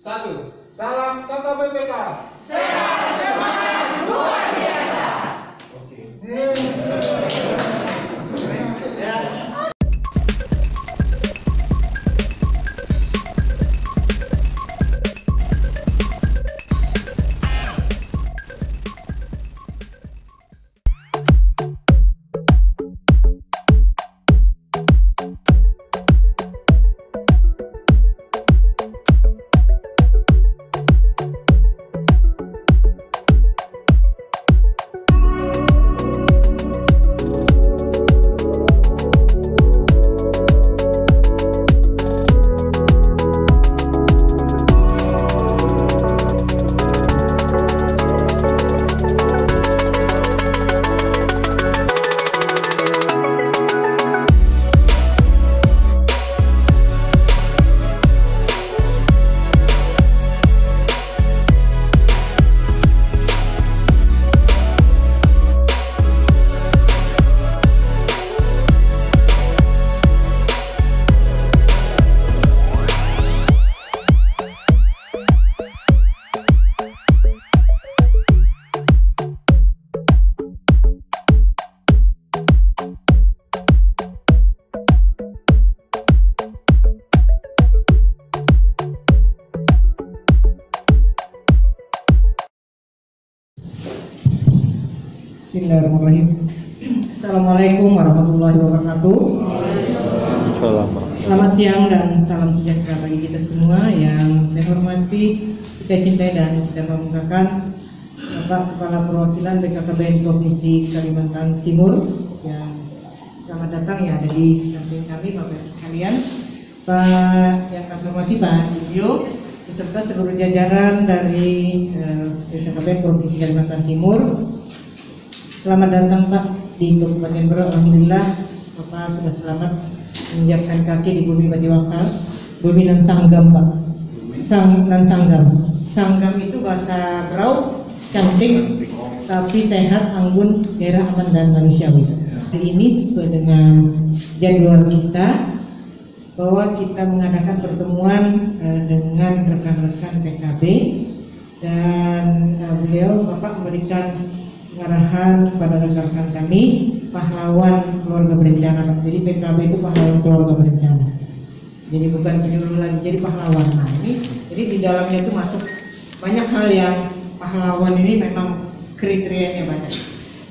Satu, salam KKBPK. Sehat semangat luar biasa. Oke. Bismillahirrahmanirrahim. Assalamualaikum warahmatullahi wabarakatuh. Selamat siang dan salam sejahtera bagi kita semua yang saya hormati, kita cintai dan kita banggakan Bapak Kepala Perwakilan BKKBN Provinsi Kalimantan Timur yang selamat datang ya ada di samping kami Bapak Ibu sekalian, Pak yang kami hormati Pak Dibio beserta seluruh jajaran dari BKKBN Provinsi Kalimantan Timur. Selamat datang Pak di Kabupaten Berau. Alhamdulillah Bapak sudah selamat menginjakkan kaki di bumi Badiwakal, bumi nan sanggam Pak. Nan sanggam. Sanggam itu bahasa Berau cantik, tapi sehat, anggun, daerah aman dan manusiawi. Hari ini sesuai dengan jadwal kita bahwa kita mengadakan pertemuan dengan rekan-rekan PKB dan beliau Bapak memberikan pengarahan kepada rekan-rekan kami pahlawan keluarga berencana. Jadi PKB itu pahlawan keluarga berencana. Jadi bukan penyuluh lagi, jadi pahlawan. Nah ini, jadi di dalamnya itu masuk banyak hal yang pahlawan ini memang kriterianya banyak.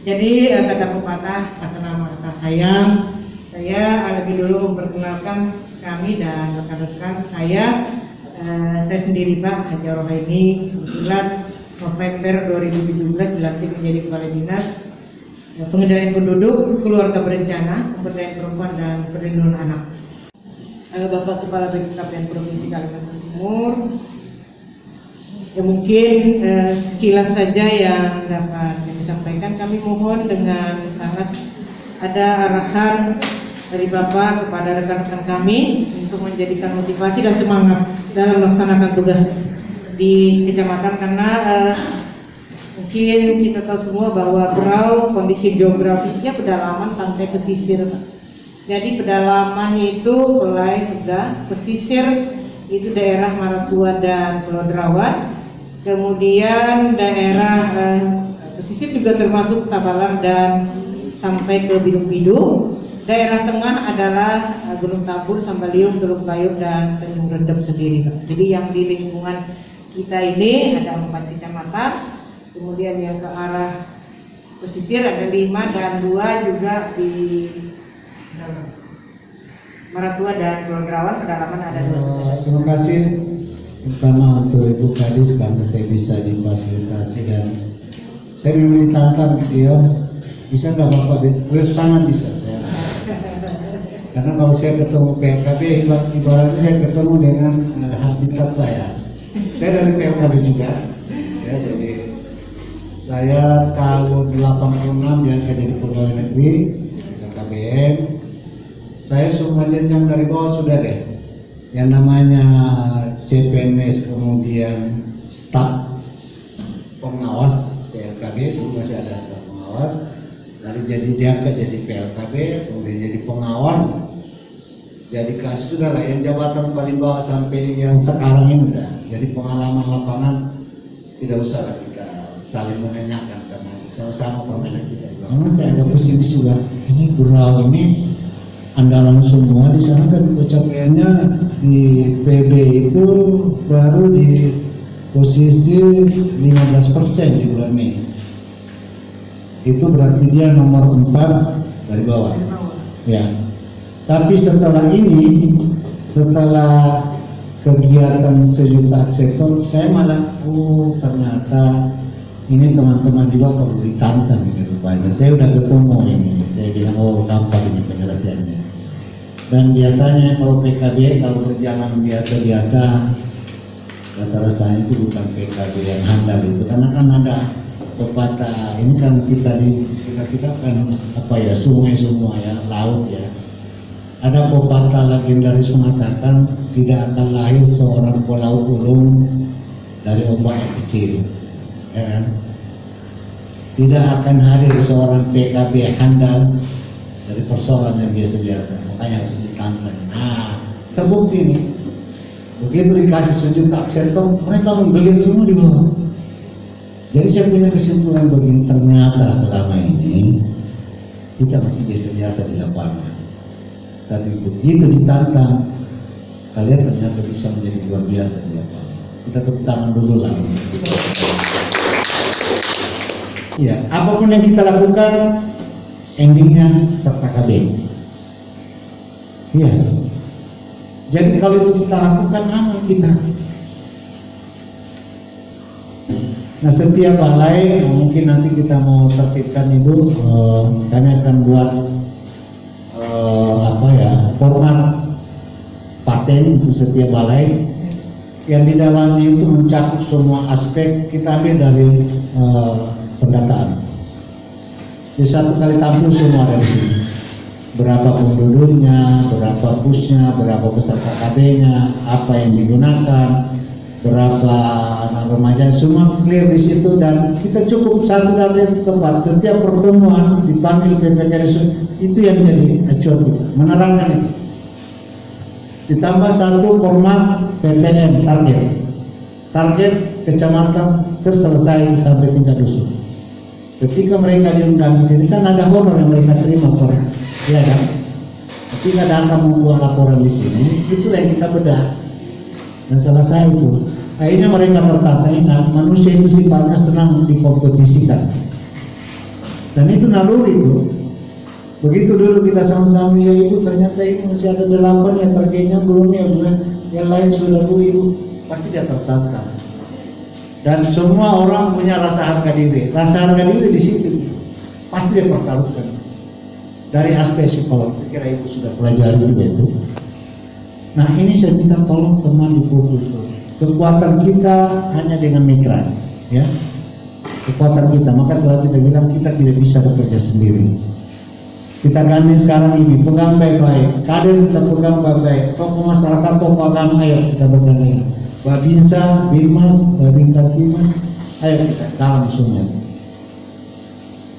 Jadi kata pepatah, kata nama, kata sayang. Saya lebih dulu memperkenalkan kami dan rekan-rekan saya sendiri Pak Haji Rohaini, kebetulan November 2017 dilantik menjadi Kepala Dinas Pengendalian Penduduk, Keluarga Berencana, Pemberdayaan Perempuan dan Perlindungan Anak. Bapak Kepala BKKBN Provinsi Kalimantan Timur. Ya mungkin sekilas saja yang dapat kami sampaikan. Kami mohon dengan sangat ada arahan dari Bapak kepada rekan-rekan kami untuk menjadikan motivasi dan semangat dalam melaksanakan tugas di kecamatan, karena mungkin kita tahu semua bahwa Berau kondisi geografisnya pedalaman pantai pesisir. Jadi pedalamannya itu mulai sudah pesisir itu daerah Maratua dan Pulau Derawan, kemudian daerah pesisir juga termasuk Tabalang dan sampai ke Bidung-Bidung. Daerah tengah adalah Gunung Tabur, Sambaliung, Teluk Bayur dan Tanjung Rendep sendiri. Jadi yang di lingkungan kita ini ada 4 kecamatan, kemudian yang ke arah pesisir ada 5 dan 2 juga di Maratua dan Pulau Derawan, pedalaman ada 2. Terima kasih pertama untuk Ibu Kadis karena saya bisa difasilitasi dan saya memintakan dia bisa nggak Bapak? Sangat bisa saya. Karena kalau saya ketemu PKB ibaratnya saya ketemu dengan habitat saya. Saya dari PKB juga, ya, jadi saya tahun 86 diangkat jadi pegawai negeri PKBN. Saya semua jenjang dari bawah sudah deh, yang namanya CPNS, kemudian staf pengawas PLKB, itu masih ada staf pengawas, lalu jadi diangkat jadi PLKB, kemudian jadi pengawas, jadi kasus sudah lah yang jabatan paling bawah sampai yang sekarang ini udah. Jadi pengalaman lapangan tidak usah kita saling menanyakan karena sama-sama permainan kita. Karena saya agak pesimis juga. Ini Gurau ini andalan semua di sana kan pencapaiannya di PB itu baru di posisi 15% di bulan Mei. Itu berarti dia nomor 4 dari bawah. Ya. Tapi setelah ini, setelah kegiatan sejuta akseptor, saya malah ternyata ini teman-teman juga perlu ditantang ini rupanya. Saya udah ketemu ini, saya bilang gampang ini penyelesaiannya. Dan biasanya kalau PKB kalau berjalan biasa-biasa, rasa-rasanya itu bukan PKB yang handal itu, karena kan ada pepatah ini kan kita di sekitar kita kan apa ya, sungai semua ya, laut ya. Ada pepatah legendaris mengatakan tidak akan lahir seorang pelaut ulung dari ombak yang kecil, ya kan? Tidak akan hadir seorang PKB handal dari persoalan yang biasa-biasa, makanya harus ditantang. Nah, terbukti nih, begitu dikasih sejuta akseptor, mereka menggelir semua di bawah. Jadi saya punya kesimpulan begini, ternyata selama ini kita masih biasa-biasa di lapangan. Tapi begitu ditantang, kalian ternyata bisa menjadi luar biasa di lapangan. Kita tepuk tangan dulu lah. Ya, apapun yang kita lakukan, endingnya serta KB. Iya. Jadi kalau itu kita lakukan, aman kita. Nah, setiap balai mungkin nanti kita mau tertibkan itu, kami akan buat format paten untuk setiap balai yang di dalamnya itu mencakup semua aspek. Kita ambil dari pendataan. Di satu kali tampil semua dari sini. Berapa penduduknya, berapa busnya, berapa peserta KB-nya, apa yang digunakan, berapa anak remaja, semua clear di situ. Dan kita cukup satu dari tempat. Setiap pertemuan dipanggil PPKRS, itu yang jadi acuan kita, menerangkan itu. Ditambah satu format PPM target kecamatan terselesai sampai tingkat dusun. Ketika mereka diundang di sini kan ada honor yang mereka terima, ya kan? Ketika datang membuat laporan di sini, itulah yang kita bedah dan selesai itu. Akhirnya mereka tertata, ingat manusia itu sifatnya senang dikompetisikan, dan itu naluri itu. Begitu dulu kita sama-sama, ya ibu ternyata ini masih ada 8 ya, targetnya belum ya, yang lain sudah ibu, pasti dia tertata. Dan semua orang punya rasa harga diri. Rasa harga diri di situ pasti dia pertaruhkan. Dari aspek psikolog, kira ibu sudah pelajari juga itu. Nah, ini saya minta tolong teman dipukul. Kekuatan kita hanya dengan mitra, ya. Kekuatan kita, maka selalu kita bilang kita tidak bisa bekerja sendiri. Kita ganti sekarang ini, pegang baik-baik. Kader kita pegang baik-baik. Tokoh masyarakat, tokoh agama, ayo kita bergandeng. Babinsa, Bimas, Babinsa Bimas, ayo kita dalam semua.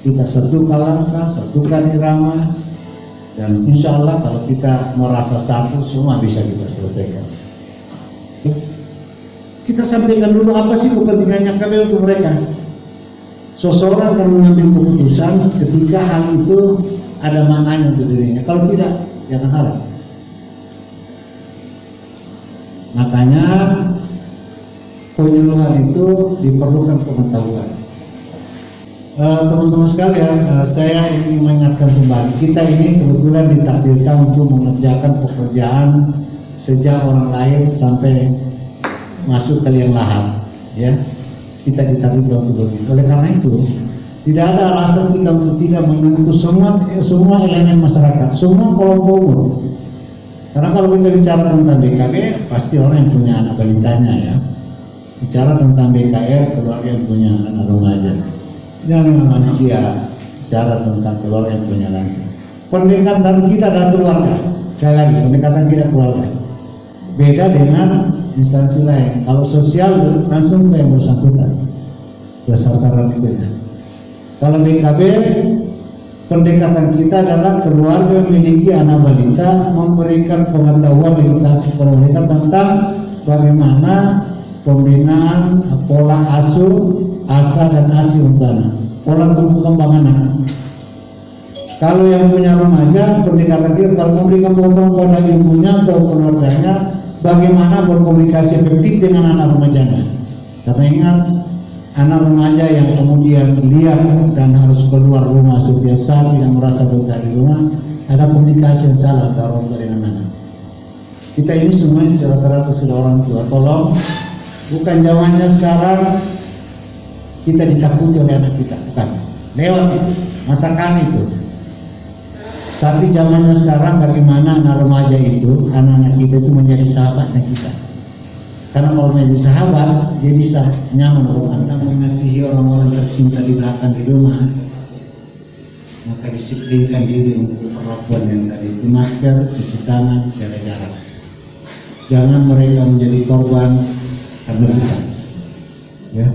Kita satukan langkah, satukan irama, dan insya Allah kalau kita merasa satu, semua bisa kita selesaikan. Kita sampaikan dulu apa sih kepentingannya kami untuk mereka. Seseorang akan mengambil keputusan ketika hal itu ada maknanya untuk dirinya. Kalau tidak, jangan harap. Makanya penyuluhan itu diperlukan pengetahuan. Teman-teman sekalian, saya ingin mengingatkan kembali, kita ini kebetulan ditakdirkan untuk mengerjakan pekerjaan sejak orang lahir sampai masuk ke liang lahat, ya. Kita ditakdirkan untuk begitu. Oleh karena itu, tidak ada alasan kita untuk tidak menyentuh semua elemen masyarakat, semua kelompok umur. Karena kalau kita bicara tentang BKB, pasti orang yang punya anak balitanya, ya. Bicara tentang BKR, keluarga yang punya anak remaja. Jangan lansia, bicara tentang keluarga yang punya lansia. Pendekatan kita adalah keluarga. Sekali lagi, pendekatan kita keluarga. Beda dengan instansi lain. Kalau sosial langsung ke yang bersangkutan, ke sasaran itu, ya. Kalau BKB, pendekatan kita adalah keluarga memiliki anak balita, memberikan pengetahuan edukasi kepada mereka tentang bagaimana pembinaan pola asuh, asa dan asi untuk anak, pola tumbuh kembang anak. Kalau yang punya remaja, pendekatan kita kalau memberikan pengetahuan pada ibunya atau keluarganya, bagaimana berkomunikasi efektif dengan anak remajanya. Karena ingat, anak remaja yang kemudian liar dan harus keluar rumah setiap saat, tidak merasa betah di rumah, ada komunikasi yang salah antara orang tua dengan anak. Kita ini semuanya rata-rata sudah orang tua. Tolong, bukan zamannya sekarang kita ditakuti oleh anak kita, bukan. Lewat itu, masa kami itu. Tapi zamannya sekarang bagaimana anak remaja itu, anak-anak kita itu menjadi sahabatnya kita. Karena kalau menjadi sahabat, dia bisa nyaman. Kalau Anda mengasihi orang-orang tercinta di belakang di rumah, maka disiplinkan diri untuk perlakuan yang tadi itu, masker, cuci tangan, jaga jarak. Jangan mereka menjadi korban karena kita. Ya,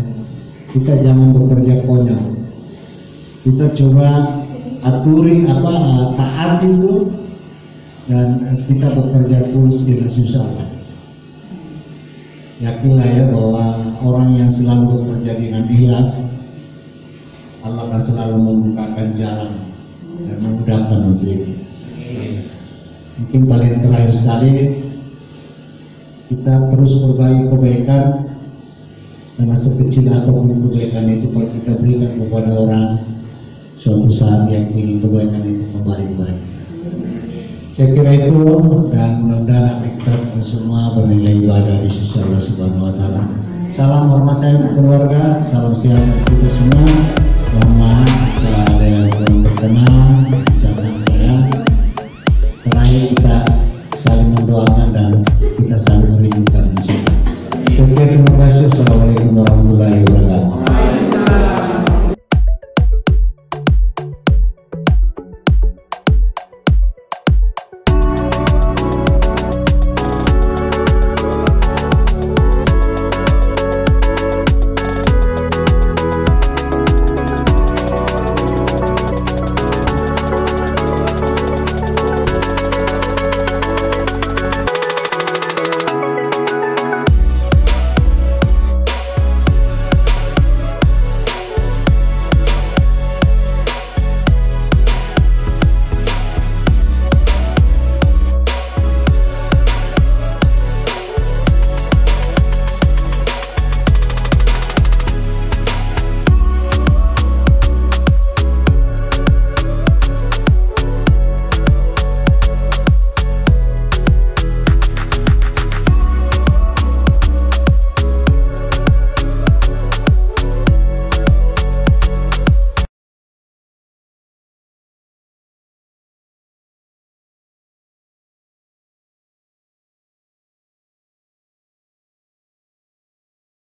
kita jangan bekerja konyol. Kita coba aturi taat itu, dan kita bekerja tulus dengan susah. Yakinlah ya bahwa orang yang selalu bekerja dengan ikhlas, Allah akan selalu membukakan jalan dan memudahkan untuk itu. Mungkin paling terakhir sekali, kita terus berbagi kebaikan, karena sekecil apapun kebaikan itu kalau kita berikan kepada orang, suatu saat yang ingin kebaikan itu kembali kepada kita. Saya kira itu, dan mudah-mudahan kita semua bernilai ibadah di sisi Allah Subhanahu Wa Taala. Salam hormat saya untuk keluarga, salam sehat untuk kita semua. Mohon maaf kalau ada yang belum berkenan.